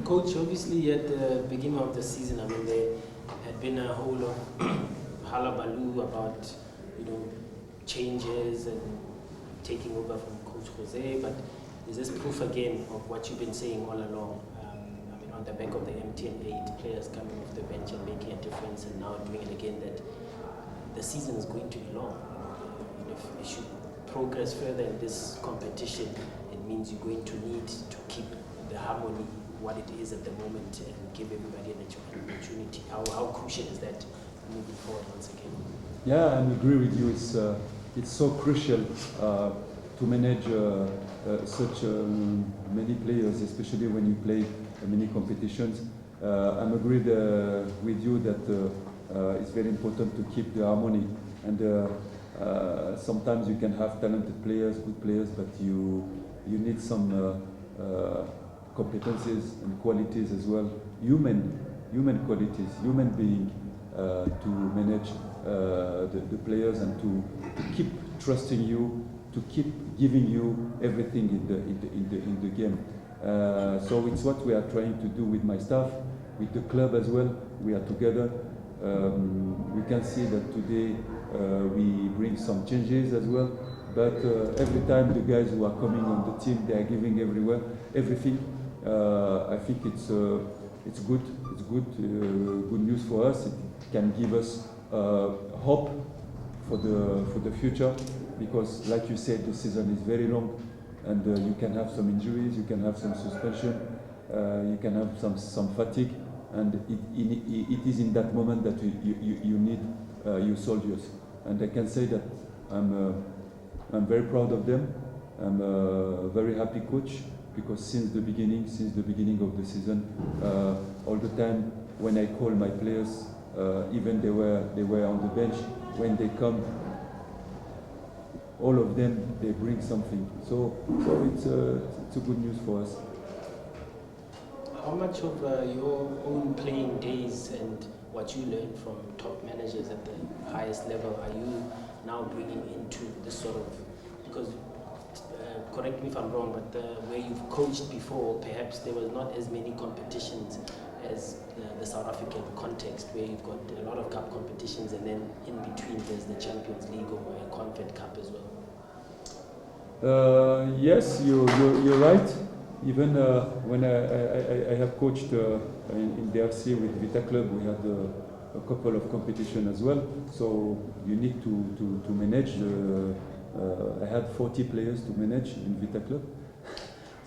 Coach, obviously at the beginning of the season, there had been a whole lot of hullabaloo about, changes and taking over from Coach Jose, but is this proof again of what you've been saying all along? On the back of the MTN8, players coming off the bench and making a difference, and now doing it again, that the season is going to be long. If you should progress further in this competition, it means you're going to need to keep the harmony what it is at the moment and give everybody an opportunity. How crucial is that moving forward once again? Yeah, I agree with you. It's so crucial to manage such many players, especially when you play many competitions. I'm agreed with you that it's very important to keep the harmony, and sometimes you can have talented players, good players, but you need some competencies and qualities as well, human qualities, human being, to manage the players and to keep trusting you, to keep giving you everything in the game. So it's what we are trying to do with my staff, with the club as well. We are together. We can see that today we bring some changes as well. But every time the guys who are coming on the team, they are giving everything. I think it's good. It's good news for us. It can give us hope for the future, because, like you said, the season is very long, and you can have some injuries, you can have some suspension, you can have some fatigue, and it is in that moment that you need your soldiers. And I can say that I'm very proud of them. I'm a very happy coach, because since the beginning of the season, all the time when I call my players, even they were on the bench, when they come, all of them, they bring something. So it's a good news for us. How much of your own playing days and what you learned from top managers at the highest level are you now bringing into this sort of, because correct me if I'm wrong, but where you've coached before, perhaps there was not as many competitions as the South African context, where you've got a lot of cup competitions, and then in between there's the Champions League or a Confed Cup as well. Yes, you're right. Even when I have coached in DRC with Vita Club, we had a couple of competitions as well. So you need to manage. I had 40 players to manage in Vita Club.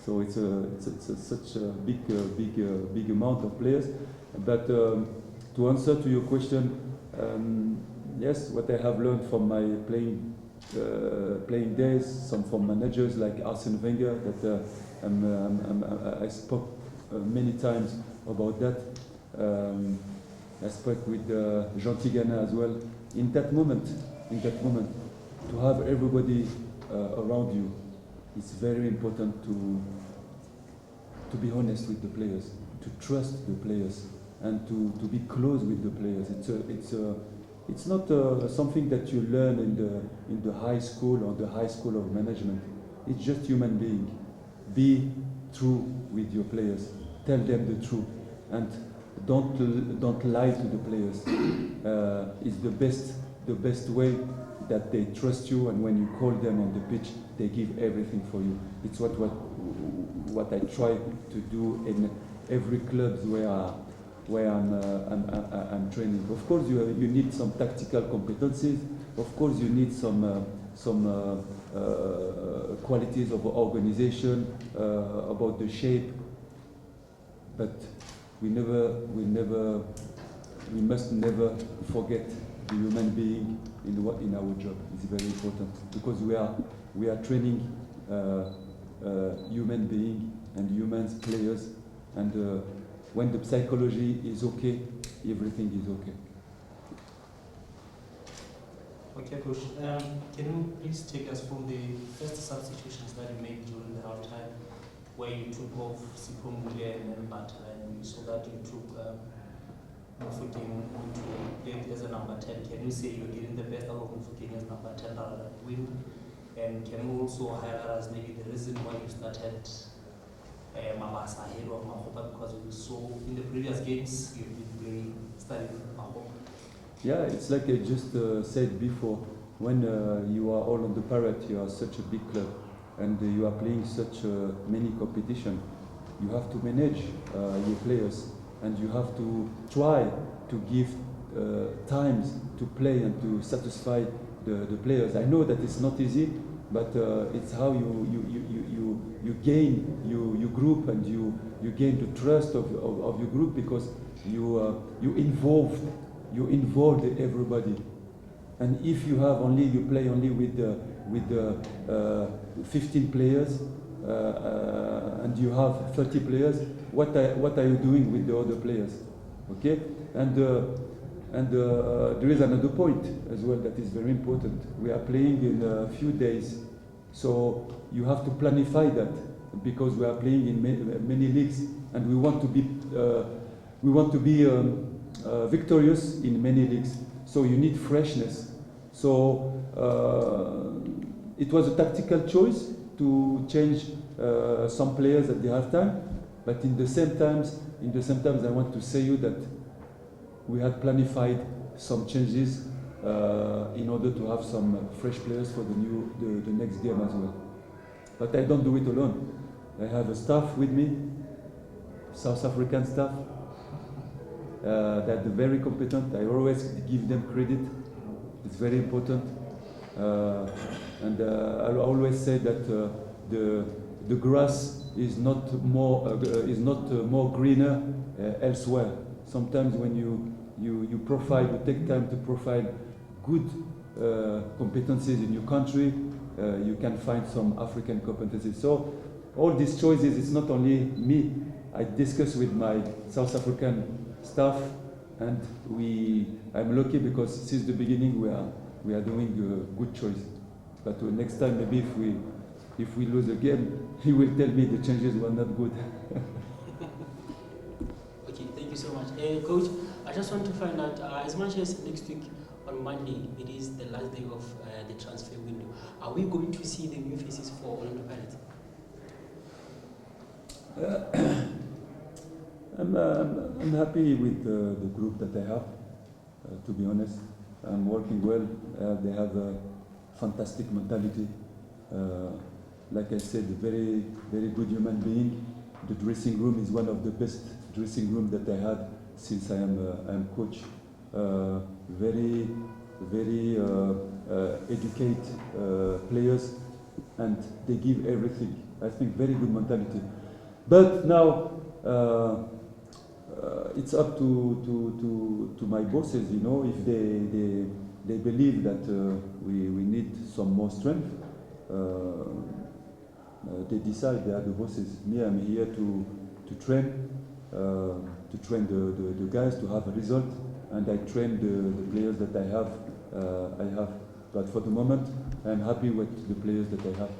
So it's such a big amount of players. But to answer to your question, yes, what I have learned from my playing days, some from managers like Arsene Wenger, that I spoke many times about that. I spoke with Jean Tigana as well. In that moment, to have everybody around you, it's very important to be honest with the players, to trust the players, and to be close with the players. It's not something that you learn in the high school or the high school of management. It's just human being. Be true with your players. Tell them the truth, and don't lie to the players. It's the best way that they trust you, and when you call them on the pitch, they give everything for you. It's what I try to do in every club where I'm training. Of course, you need some tactical competencies. Of course, you need some qualities of organization, about the shape. But we must never forget the human being in our job. It's very important, because we are training human being and human players, and when the psychology is okay, everything is okay. Okay, Coach. Can you please take us from the first substitutions that you made during the halftime, where you took off Siphombule and then Bata, and we saw that you took Bloemfontein to play as a number 10. Can you say you're getting the best out of Bloemfontein as number 10 rather than Win? And can you also highlight us maybe the reason why you started mabasa ahead of Mahopa, because we saw in the previous games you've been playing starting with Mahopa? Yeah, it's like I just said before, when you are all on the parrot, you are such a big club, and you are playing such many competition, you have to manage your players, and you have to try to give times to play and to satisfy the players. I know that it's not easy, but it's how you gain your group, and you gain the trust of your group, because you involved everybody. And if you play only with 15 players and you have 30 players, what are you doing with the other players? Okay, and there is another point as well that is very important. We are playing in a few days, so you have to planify that, because we are playing in many leagues, and we want to be victorious in many leagues. So you need freshness. So it was a tactical choice to change some players at the halftime, but in the same times, I want to say you that we had planified some changes in order to have some fresh players for the next game as well. But I don't do it alone. I have a staff with me, South African staff, that are very competent. I always give them credit. It's very important. And I always say that the grass is not more greener elsewhere. Sometimes when you take time to profile good competencies in your country, you can find some African competencies. So all these choices, it's not only me. I discuss with my South African staff, and I'm lucky because since the beginning we are doing a good choice. But next time, maybe if we lose a game, he will tell me the changes were not good. Okay, thank you so much. Coach, I just want to find out, as much as next week on Monday, it is the last day of the transfer window, are we going to see the new faces for Orlando Pirates? I'm happy with the group that I have, to be honest. I'm working well. They have a fantastic mentality. Like I said, a very, very good human being. The dressing room is one of the best dressing rooms that I had since I am coach. Very, very educated players, and they give everything. I think very good mentality. But now it's up to my bosses, you know, if they believe that we need some more strength. They decide. They are the bosses. Me, I'm here to train the guys to have a result, and I train the players that I have. But for the moment, I'm happy with the players that I have.